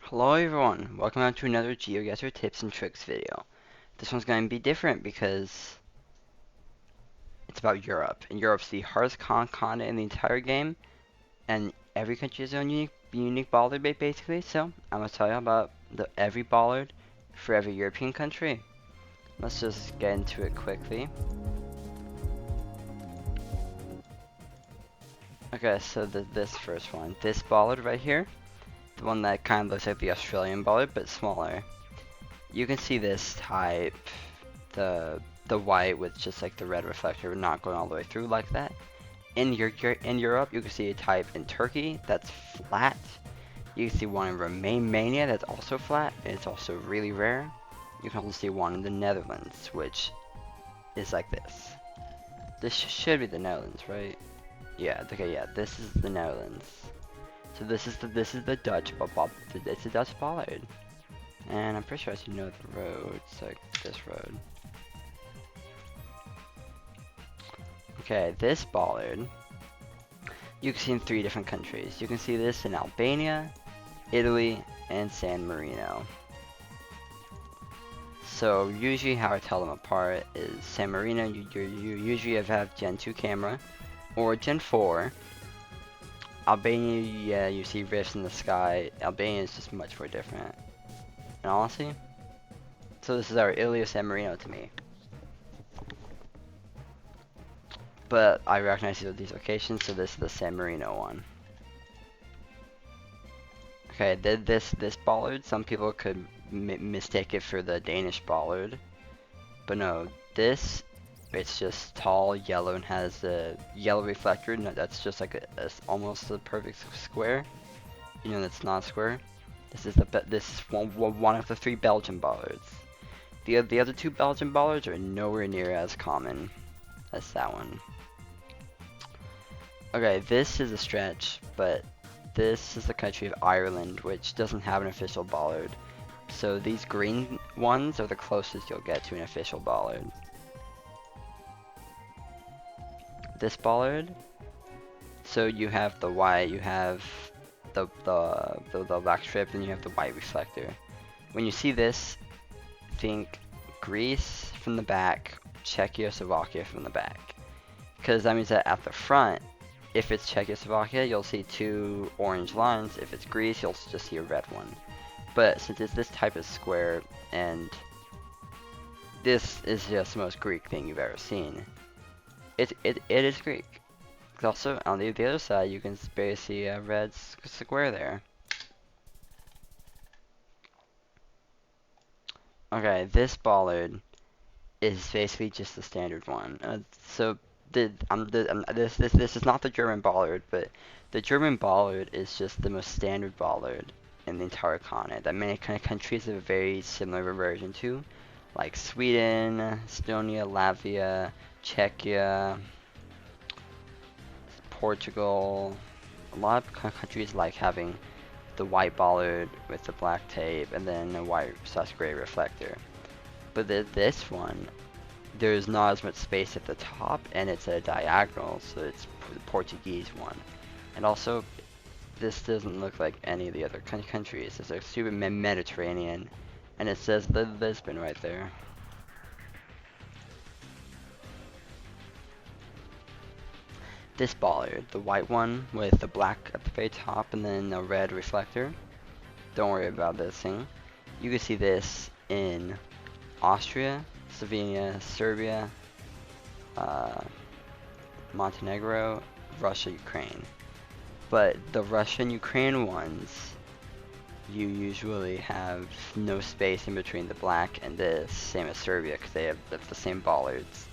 Hello everyone, welcome out to another Geoguessr tips and tricks video. This one's going to be different because it's about Europe, and Europe's the hardest continent in the entire game, and every country has their own unique bollard basically, so I'm going to tell you about every bollard for every European country. Let's just get into it quickly. Okay, so this first one, this bollard right here, the one that kind of looks like the Australian bollard but smaller. You can see this type, the white with just like the red reflector not going all the way through like that. In Europe, you can see a type in Turkey that's flat. You can see one in Romania that's also flat. It's also really rare. You can also see one in the Netherlands, which is like this. This should be the Netherlands, right? Yeah. Okay. Yeah. This is the Netherlands. So this is the Dutch it's a Dutch bollard. And I'm pretty sure as you know the road, it's like this road. Okay, this bollard, you can see in 3 different countries. You can see this in Albania, Italy, and San Marino. So usually how I tell them apart is San Marino, you usually have Gen 2 camera, or Gen 4. Albania, yeah, you see rifts in the sky. Albania is just much more different. And honestly, so this is our Italy or San Marino to me. But I recognize these locations, so this is the San Marino one. Okay, this bollard, some people could mistake it for the Danish bollard, but no, this, it's just tall, yellow, and has a yellow reflector. No, that's just like almost a perfect square. You know, that's not square. This is one of the 3 Belgian bollards. The other 2 Belgian bollards are nowhere near as common as that one. Okay, this is a stretch, but this is the country of Ireland, which doesn't have an official bollard. So these green ones are the closest you'll get to an official bollard. This bollard, so you have the white, you have the black strip, and you have the white reflector. When you see this, think Greece from the back, Czechoslovakia from the back. Because that means that at the front, if it's Czechoslovakia, you'll see 2 orange lines. If it's Greece, you'll just see a red one. But since it's this type of square, and this is just the most Greek thing you've ever seen, it is Greek. Also, on the other side, you can barely see a red square there. Okay, this bollard is basically just the standard one. This is not the German bollard, but the German bollard is just the most standard bollard in the entire continent that many kind of countries have a very similar version to, like Sweden, Estonia, Latvia, Czechia, Portugal. A lot of countries like having the white bollard with the black tape and then a white/gray reflector. But this one, there's not as much space at the top, and it's a diagonal, so it's the Portuguese one. And also, this doesn't look like any of the other countries. It's like super Mediterranean, and it says Lisbon right there. This bollard, the white one with the black at the very top and then a red reflector. Don't worry about this thing. You can see this in Austria, Slovenia, Serbia, Montenegro, Russia, Ukraine. But the Russia and Ukraine ones, you usually have no space in between the black and this, same as Serbia, because they have the same bollards.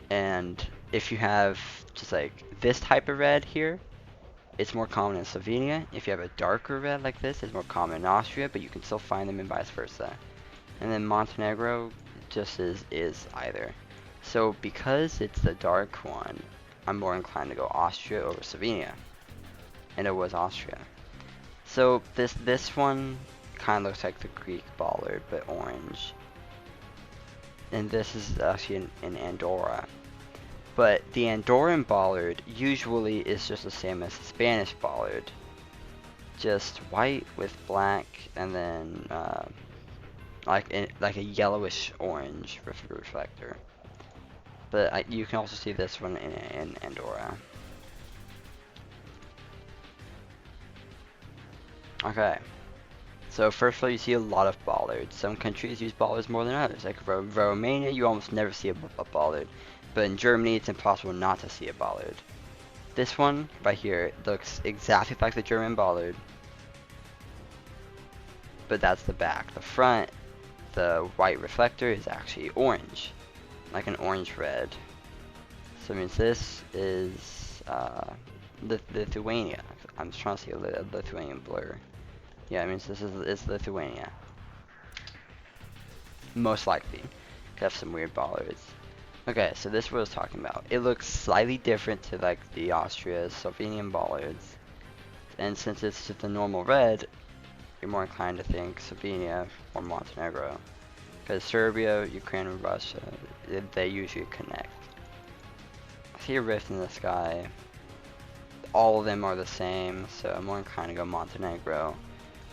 And if you have just like this type of red here, it's more common in Slovenia. If you have a darker red like this, it's more common in Austria, but you can still find them and vice versa. And then Montenegro just is either. So because it's the dark one, I'm more inclined to go Austria over Slovenia. And it was Austria. So this one kind of looks like the Greek bollard, but orange. And this is actually in Andorra. But the Andorran bollard usually is just the same as the Spanish bollard. just white with black, and then like a yellowish orange reflector. But you can also see this one in Andorra. Okay. So first of all, you see a lot of bollards. Some countries use bollards more than others. Like Romania, you almost never see a bollard. But in Germany, it's impossible not to see a bollard. This one right here looks exactly like the German bollard, but that's the back. The front, the white reflector is actually orange, like an orange red. So it means this is Lithuania. I'm just trying to see a Lithuanian blur. Yeah, it means this is Lithuania. Most likely. Could have some weird bollards. Okay, so this is what I was talking about. It looks slightly different to like the Austria, Slovenian bollards. And since it's just a normal red, you're more inclined to think Slovenia or Montenegro. Because Serbia, Ukraine, and Russia, they usually connect. I see a rift in the sky. All of them are the same, so I'm more inclined to go Montenegro.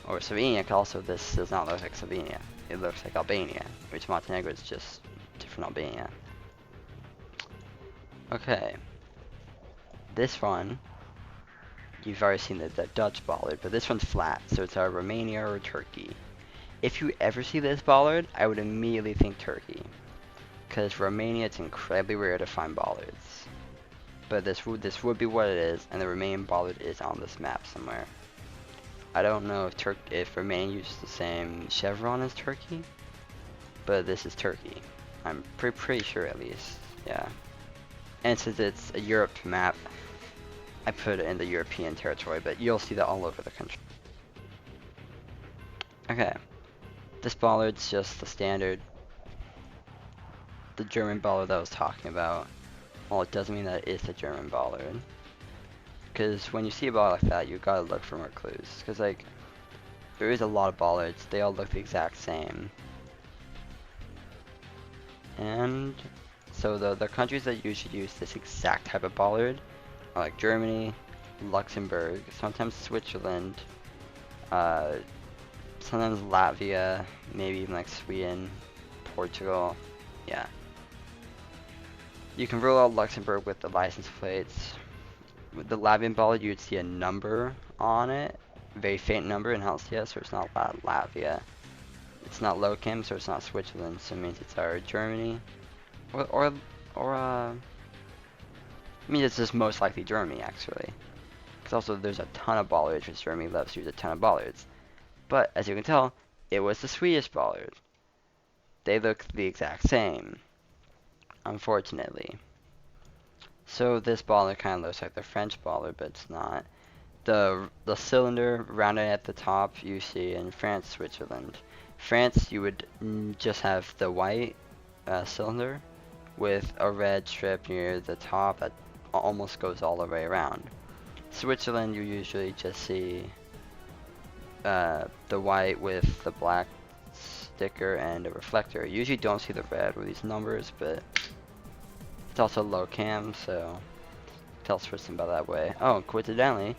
Or Slovenia, because also this does not look like Slovenia. It looks like Albania, which Montenegro is just different Albania. Okay. This one, you've already seen the Dutch bollard, but this one's flat, so it's either Romania or Turkey. If you ever see this bollard, I would immediately think Turkey. Because Romania, it's incredibly rare to find bollards. But this would be what it is, and the Romanian bollard is on this map somewhere. I don't know if Romania uses the same chevron as Turkey, but this is Turkey. I'm pretty sure at least, yeah. And since it's a Europe map, I put it in the European territory, but you'll see that all over the country. Okay, this bollard's just the standard, the German bollard that I was talking about. Well, it doesn't mean that it's a German bollard. Because when you see a bollard like that, you gotta look for more clues. Because, like, there is a lot of bollards. They all look the exact same. And so the countries that usually use this exact type of bollard are like Germany, Luxembourg, sometimes Switzerland, sometimes Latvia, maybe even like Sweden, Portugal. Yeah. You can rule out Luxembourg with the license plates. With the Latvian bollard, you'd see a number on it, very faint number in LCS, so it's not Latvia. It's not Lochem, so it's not Switzerland, so it means it's either Germany, or I mean, it's just most likely Germany, actually. Because also, there's a ton of bollards, which Germany loves to use a ton of bollards. But, as you can tell, it was the Swedish bollard. They look the exact same, unfortunately. So this bollard kind of looks like the French bollard, but it's not. The cylinder rounded at the top you see in France, Switzerland. France, you would just have the white cylinder with a red strip near the top that almost goes all the way around. Switzerland, you usually just see the white with the black sticker and a reflector. You usually don't see the red with these numbers, but it's also low cam, so tell Switzerland about that way. Oh, coincidentally,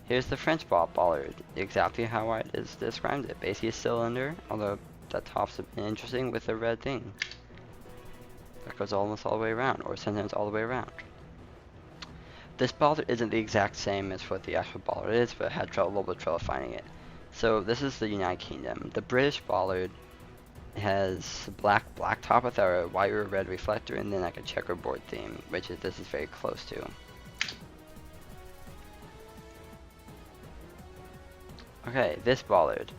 here's the French bollard, exactly how I just described it. Basically a cylinder, although that top's interesting with a red thing. That goes almost all the way around, or sometimes all the way around. This bollard isn't the exact same as what the actual bollard is, but I had a little bit of trouble finding it. So this is the United Kingdom. The British bollard has black top with a white or red reflector, and then like a checkerboard theme, which is this is very close to. Okay, this bollard.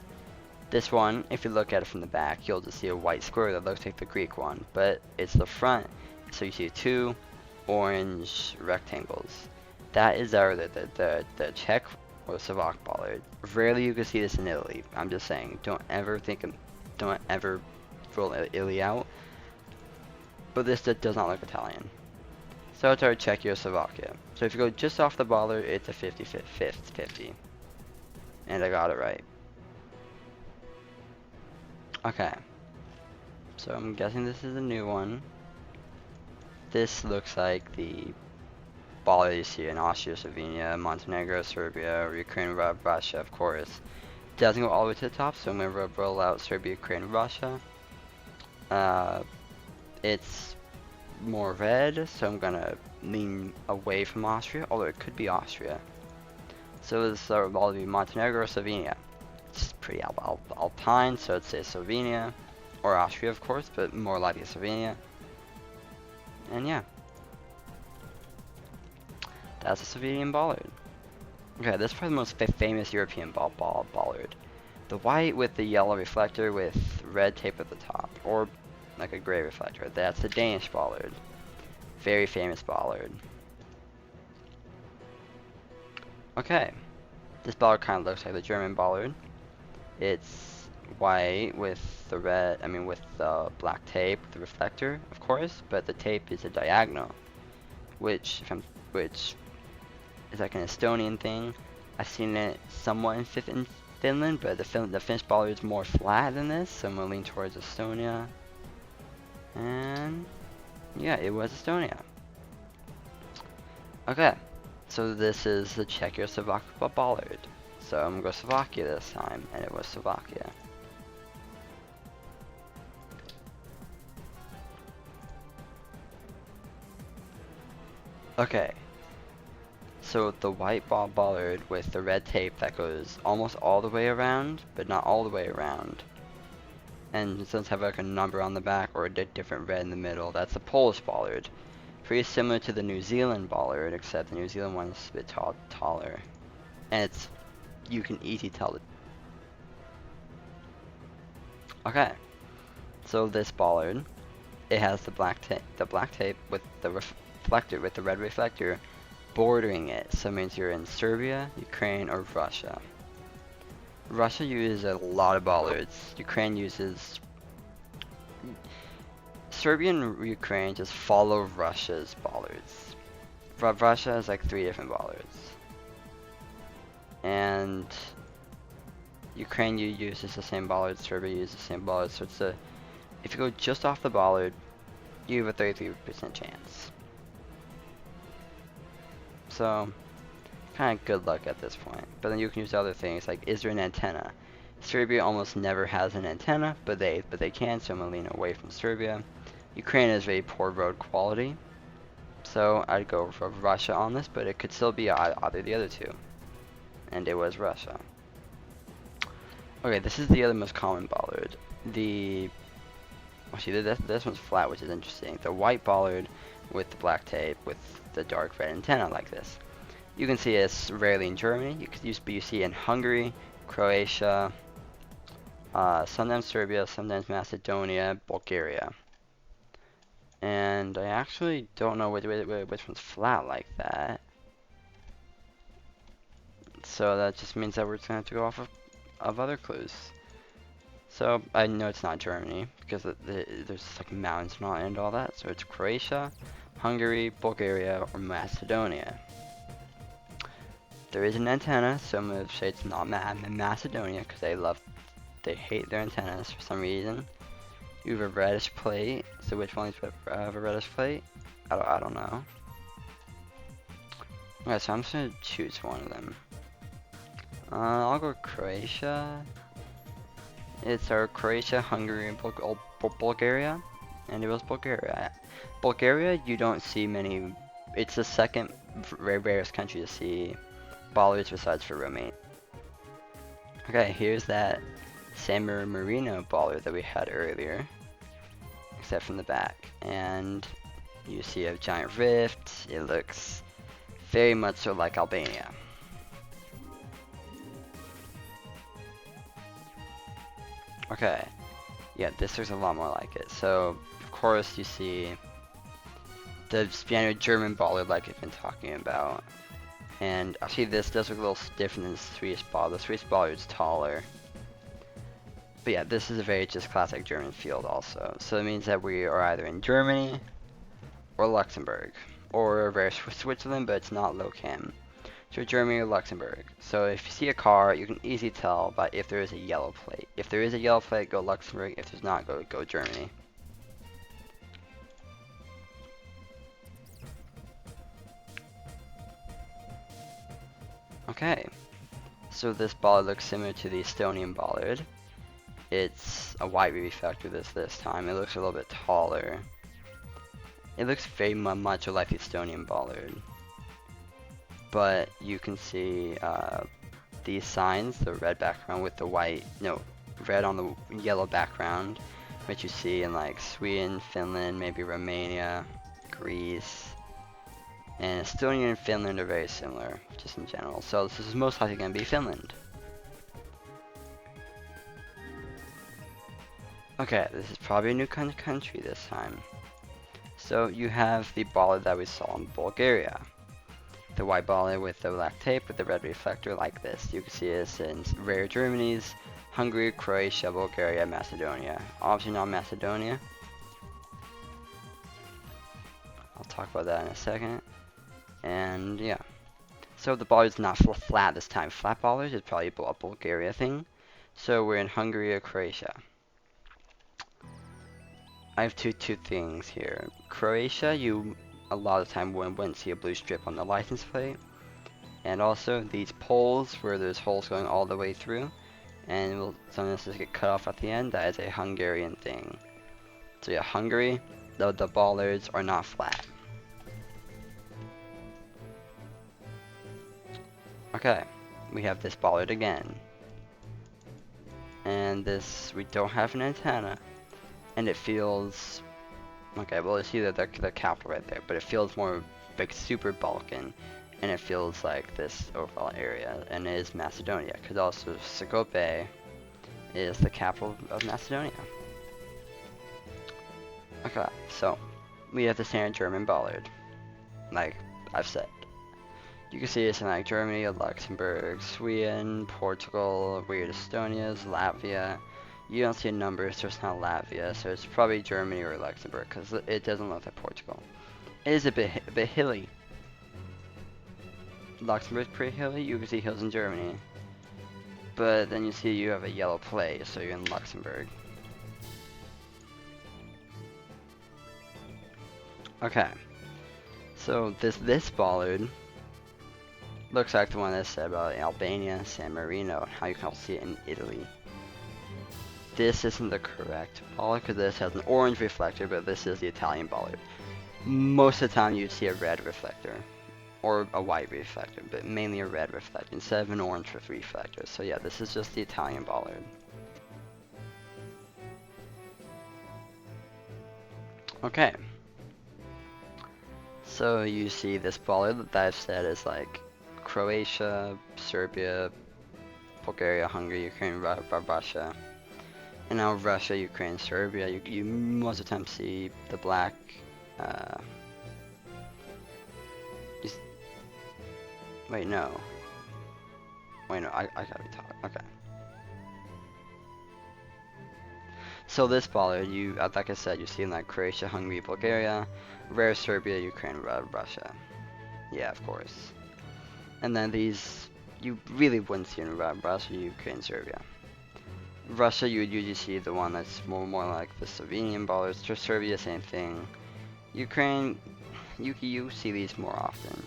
This one, if you look at it from the back, you'll just see a white square that looks like the Greek one, but it's the front, so you see two orange rectangles. That is the Czech or Slovak bollard. Rarely you can see this in Italy. I'm just saying, don't ever rule Italy out. But this does not look Italian. So it's our Czechoslovakia. So if you go just off the bollard, it's a 50-50. And I got it right. Okay. So I'm guessing this is a new one. This looks like the bollard you see in Austria, Slovenia, Montenegro, Serbia, Ukraine, Russia, of course. Doesn't go all the way to the top, so I'm going to roll out Serbia, Ukraine, Russia. It's more red, so I'm going to lean away from Austria, although it could be Austria. So this will all be Montenegro or Slovenia. It's pretty alpine, so I'd say Slovenia, or Austria of course, but more likely Slovenia. And yeah, that's a Slovenian bollard. Okay, this is probably the most famous European bollard. The white with the yellow reflector with red tape at the top, or like a gray reflector. That's the Danish bollard. Very famous bollard. Okay, this bollard kind of looks like the German bollard. It's white with the red, with the black tape, the reflector, of course, but the tape is a diagonal, which is like an Estonian thing. I've seen it somewhat in Finland, but the Finnish bollard is more flat than this, so I'm gonna lean towards Estonia. And yeah, it was Estonia. Okay, so this is the Czechoslovak bollard. So I'm gonna go Slovakia this time, and it was Slovakia. Okay, so the white bollard with the red tape that goes almost all the way around, but not all the way around. And it does have like a number on the back or a different red in the middle. That's the Polish bollard. Pretty similar to the New Zealand bollard, except the New Zealand one is a bit taller. And you can easily tell it. Okay, so this bollard, it has the black tape with the reflector, with the red reflector bordering it. So it means you're in Serbia, Ukraine, or Russia. Russia uses a lot of bollards. Ukraine uses... Serbia and Ukraine just follow Russia's bollards. Russia has like 3 different bollards. And Ukraine uses the same bollard, Serbia uses the same bollard, so it's if you go just off the bollard, you have a 33% chance. So, kind of good luck at this point. But then you can use other things like, is there an antenna? Serbia almost never has an antenna, but they can, so I'm gonna lean away from Serbia. Ukraine has very poor road quality, so I'd go for Russia on this, but it could still be either the other two. And it was Russia. Okay, this is the other most common bollard. Actually, this one's flat, which is interesting. The white bollard with the black tape with the dark red antenna like this. You can see it's rarely in Germany. You see it in Hungary, Croatia, sometimes Serbia, sometimes Macedonia, Bulgaria. And I actually don't know which one's flat like that. So that just means that we're just gonna have to go off of other clues. So I know it's not Germany because there's like mountains and all that. So it's Croatia, Hungary, Bulgaria, or Macedonia. There is an antenna, so I'm gonna say it's not Macedonia because they hate their antennas for some reason. You have a reddish plate. So which one is a reddish plate? I don't know. Okay, so I'm just gonna choose one of them. I'll go Croatia. It's our Croatia, Hungary, and Bulgaria. And it was Bulgaria. Bulgaria, you don't see many. It's the second rarest country to see bollards besides for Romania. Okay, here's that San Marino bollard that we had earlier, except from the back. And you see a giant rift. It looks very much so like Albania. Okay, yeah, there's a lot more like it. So, of course, you see the standard German bollard like I've been talking about. And actually this does look a little different than the Swedish bollard. The Swedish bollard is taller. But yeah, this is a very just classic German field also. So it means that we are either in Germany or Luxembourg. Or rare Switzerland, but it's not locam. So Germany or Luxembourg. So if you see a car, you can easily tell by if there is a yellow plate. If there is a yellow plate, go Luxembourg. If there's not, go Germany. Okay, so this bollard looks similar to the Estonian bollard. It's a white reflector this time. It looks a little bit taller. It looks very much like the Estonian bollard. But you can see these signs, the red background with the white, no, red on the yellow background, which you see in like Sweden, Finland, maybe Romania, Greece. And Estonia and Finland are very similar, just in general. So this is most likely going to be Finland. Okay, this is probably a new country this time. So you have the bollard that we saw in Bulgaria. The white bollard with the black tape with the red reflector like this. You can see this in rare Germany's, Hungary, Croatia, Bulgaria, Macedonia. Obviously not Macedonia. I'll talk about that in a second. And yeah. So the bollard's not flat this time. Flat bollards is probably a Bulgaria thing. So we're in Hungary or Croatia. I have two things here. Croatia, you a lot of the time wouldn't see a blue strip on the license plate. And also these poles where there's holes going all the way through. And sometimes just get cut off at the end. That is a Hungarian thing. So yeah, Hungary, the bollards are not flat. Okay, we have this bollard again. And this, we don't have an antenna. And it feels, okay, well, you see the capital right there, but it feels more like super Balkan. And it feels like this overall area, and it is Macedonia, because also Skopje is the capital of Macedonia. Okay, so we have the standard German bollard, like I've said. You can see this in like Germany, Luxembourg, Sweden, Portugal, weird Estonia's, Latvia. You don't see a number, so it's not Latvia, so it's probably Germany or Luxembourg, because it doesn't look like Portugal. It is a bit hilly. Luxembourg's pretty hilly. You can see hills in Germany. But then you see you have a yellow place, so you're in Luxembourg. Okay. So this bollard looks like the one that said about Albania, San Marino, and how you can also see it in Italy. This isn't the correct bollard because this has an orange reflector, but this is the Italian bollard. Most of the time you'd see a red reflector. Or a white reflector, but mainly a red reflector instead of an orange reflector. So yeah, this is just the Italian bollard. Okay. So you see this bollard that I've said is like Croatia, Serbia, Bulgaria, Hungary, Ukraine, Russia. And now Russia, Ukraine, Serbia, you most of the time see the black, wait, no. Wait, no, I gotta be taught. Okay. So this bollard, like I said, you see in like Croatia, Hungary, Bulgaria, rare Serbia, Ukraine, Russia. Yeah, of course. And then these, you really wouldn't see in Russia, Ukraine, Serbia. Russia, you would usually see the one that's more like the Slovenian bollards. To Serbia, same thing. Ukraine, you see these more often.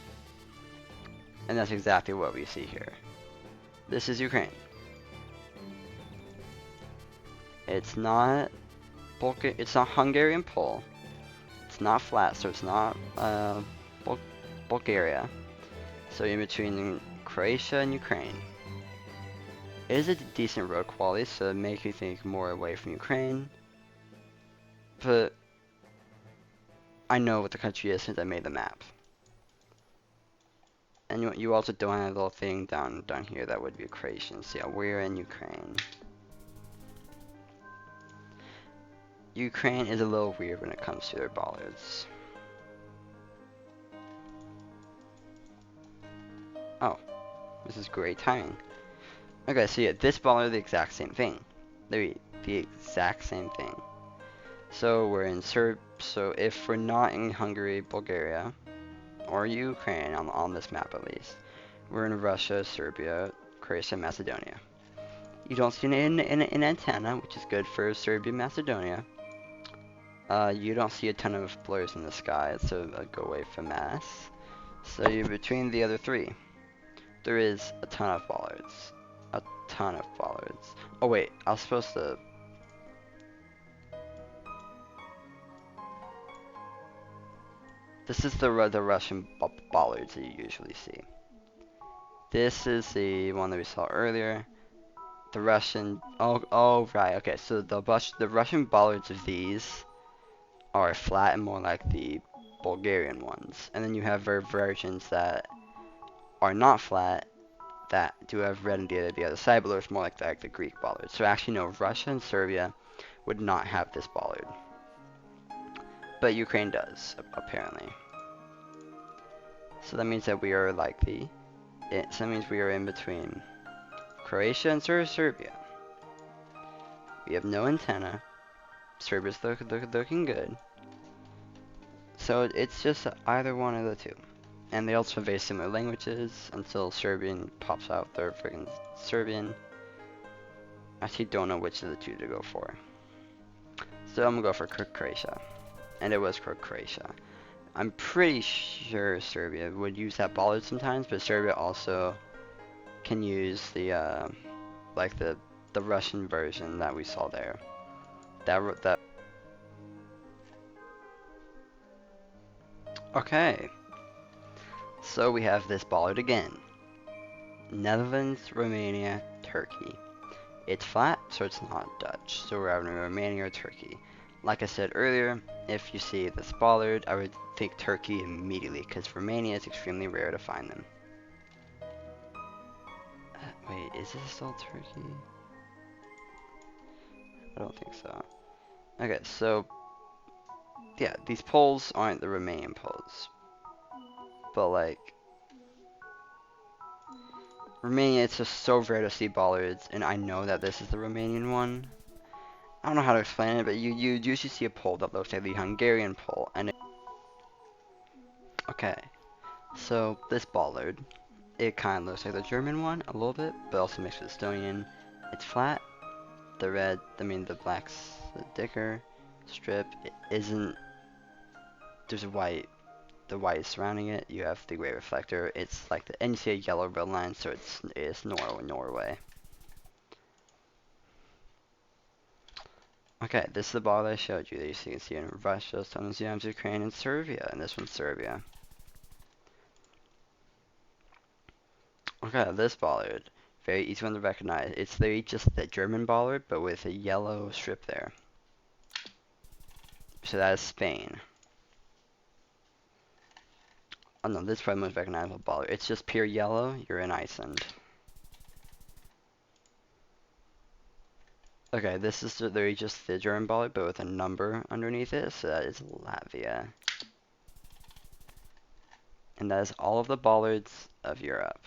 And that's exactly what we see here. This is Ukraine. It's not it's not Hungarian pole. It's not flat, so it's not Bulgaria. So in between Croatia and Ukraine. It is a decent road quality, so it makes me think more away from Ukraine. But I know what the country is since I made the map. And you also don't have a little thing down here that would be Croatian. So yeah, we're in Ukraine. Ukraine is a little weird when it comes to their bollards. Oh, this is great timing. Okay, so yeah, this bollard, the exact same thing. The exact same thing. So we're in so if we're not in Hungary, Bulgaria, or Ukraine on this map at least, we're in Russia, Serbia, Croatia, Macedonia. You don't see an antenna, which is good for Serbia, Macedonia. You don't see a ton of blurs in the sky, so go away from mass. So you're between the other three. There is a ton of bollards. A ton of bollards. Oh wait, I was supposed to... This is the Russian bollards that you usually see. This is the one that we saw earlier. The Russian... Oh right, okay, so the Russian bollards of these are flat and more like the Bulgarian ones. And then you have versions that are not flat, that do have red and the other side, but it's more like the Greek bollard. So actually, no, Russia and Serbia would not have this bollard, but Ukraine does, apparently. So that means that we are like so that means we are in between Croatia and Serbia. We have no antenna. Serbia's looking good. So it's just either one of the two. And they also have very similar languages until Serbian pops out their freaking Serbian. I actually don't know which of the two to go for. So I'm gonna go for Croatia. And it was Croatia. I'm pretty sure Serbia would use that bollard sometimes, but Serbia also can use the like the Russian version that we saw there. That Okay. So we have this bollard again. Netherlands, Romania, Turkey. It's flat, so it's not Dutch. So we're having Romania or Turkey. Like I said earlier, if you see this bollard, I would think Turkey immediately, because Romania is extremely rare to find them. Wait, is this still Turkey? I don't think so. Okay, so yeah, these poles aren't the Romanian poles, but like Romania, it's just so rare to see bollards, and I know that this is the Romanian one. I don't know how to explain it, but you usually see a pole that looks like the Hungarian pole, and okay, so this bollard, it kind of looks like the German one a little bit, but also mixed with Estonian. It's flat. The black's the thicker strip. It isn't. There's a white. The white is surrounding it. You have the gray reflector. It's like and you see a yellow red line, so it's Norway. Okay, this is the ball that I showed you. That you can see in Russia, sometimes Ukraine, and Serbia, and this one's Serbia. Okay, this bollard, very easy one to recognize. It's literally just the German bollard, but with a yellow strip there. So that is Spain. Oh no, this is probably the most recognizable bollard. It's just pure yellow. You're in Iceland. Okay, this is literally just the German bollard, but with a number underneath it. So that is Latvia. And that is all of the bollards of Europe.